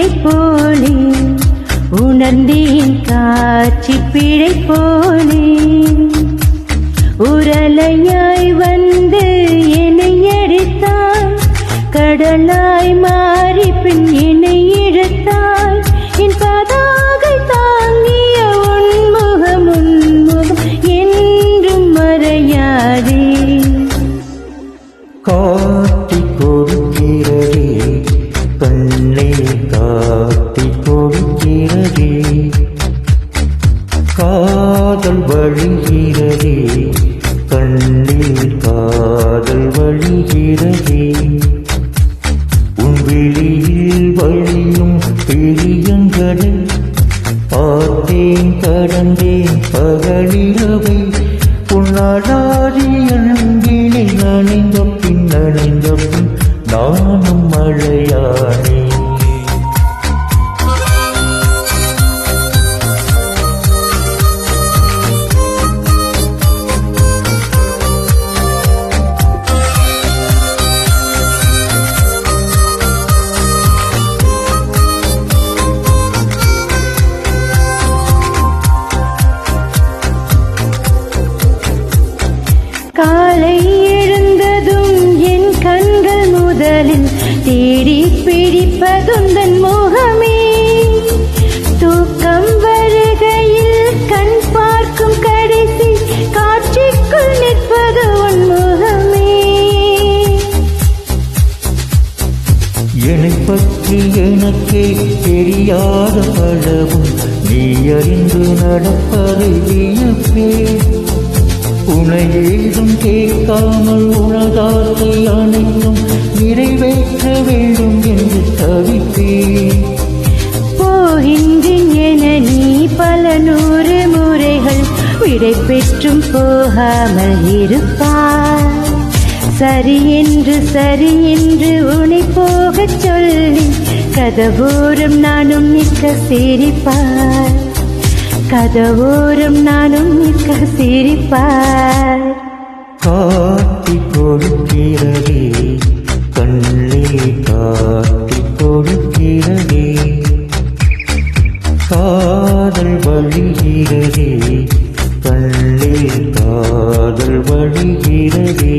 பிழை போலே உணர்ந்தேன் காட்சி பிழை போலே உரலையாய் வந்து என்னை அடித்தாய் கடலாய் மாறி பின் என்னை இழுத்தாய் என் பதாகை தாங்கிய உன்முகம் என்றும் மறையாதே காட்டி கொடுக்கிறதே கண்ணை காட்டி கொடுக்கிறதே காதல் வழிகிறதே கண்ணில் காதல் வழிகிறதே உன் விழியில் வழியும் பெரியங்களை பார்த்தேன் கடந்தேன் பகலிரவை உன்னாடாதி அன்பினை நனைந்த பின் நானும் மழையானே காலை எழுந்ததும் என் கண்கள் முதலில் தேடி பிடிப்பதுந்தன் முகமே தூக்கம் வருகையில் கண் பார்க்கும் கடைசி காட்சிக்குள் நிற்பது உன் முகமே என்னை பற்றி எனக்கே தெரியாத அளவும் நீ அறிந்து நடப்பது வியப்பே உனை ஏதும் கேட்காமல் உனதாசை அனைத்தும் நிறைவேற்ற வேண்டும் என்று தவித்தேன் போகின்றேன் என நீ பல 100 முறைகள் விடை பெற்றும் போகாமல் இருப்பார் சரி என்று உன்னை போகச் சொல்லி கதவோரம் நானும் நிற்க சிரிப்பார் கதவோரம் நானும் நிற்க சிரிப்பார் காட்டி கொடுக்கிறதே கண்ணே காட்டி கொடுக்கிறதே காதல் வழிகிறதே கண்ணே காதல் வழிகிறதே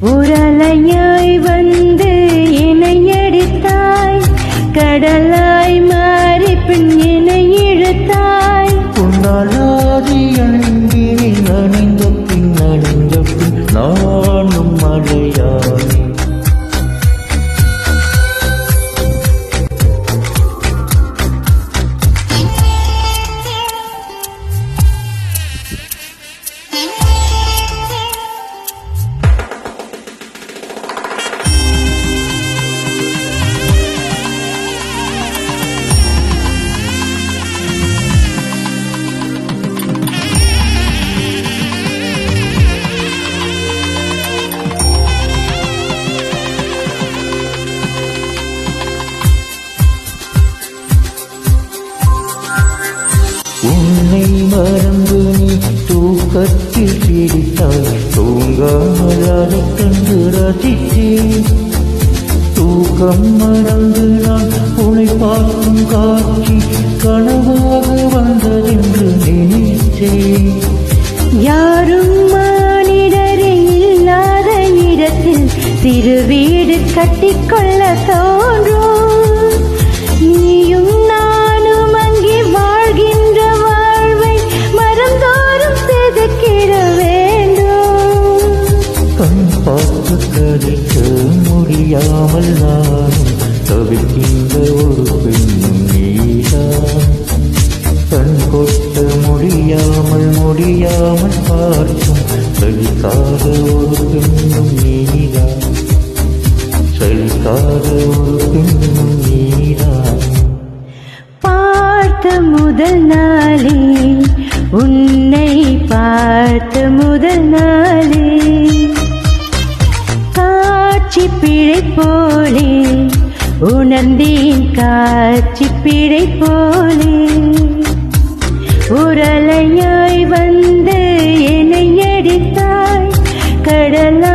உரலையாய் வந்து என்னை அடித்தாய் கடலாய் மாறி பின் என்னை இழுத்தாய் உன்னாலாதி அன்பினை நனைந்த பின் நானும் மழையானே உன்னை மறந்து நீ தூக்கத்தில் பிடித்தாய் தூங்காமல் அதை கண்டு ரசித்தேன் தூக்கம் மறந்து நான் உன்னை பார்க்கும் காட்சி கனவாக வந்ததென்று நினைத்தேன் யாரும் மானிடரே இல்லாத இடத்தில் சிறு வீடு கட்டிக்கொள்ள தோன்றும் நீயும் நானும் அங்கே வாழ்கின்ற வாழ்வை மரந்தோறும் செதுக்கிட வேண்டும் கண் பார்த்து கதைக்க முடியாமல் நானும் தவிக்கின்ற ஒரு பெண்ணும் நீதான் கண் கொட்ட முடியாமல் பார்க்கும் சலிக்காத ஒரு பெண்ணும் நீதான் சலிக்காத ஒரு பெண்ணும் நீதான் பார்த்த முதல் நாளே உன்னை பார்த்த முதல் நாளே காட்சி பிழை போலே உணர்ந்தேன் காட்சி பிழை போலே உரலையாய் வந்து என்னை அடித்தாய் கடலா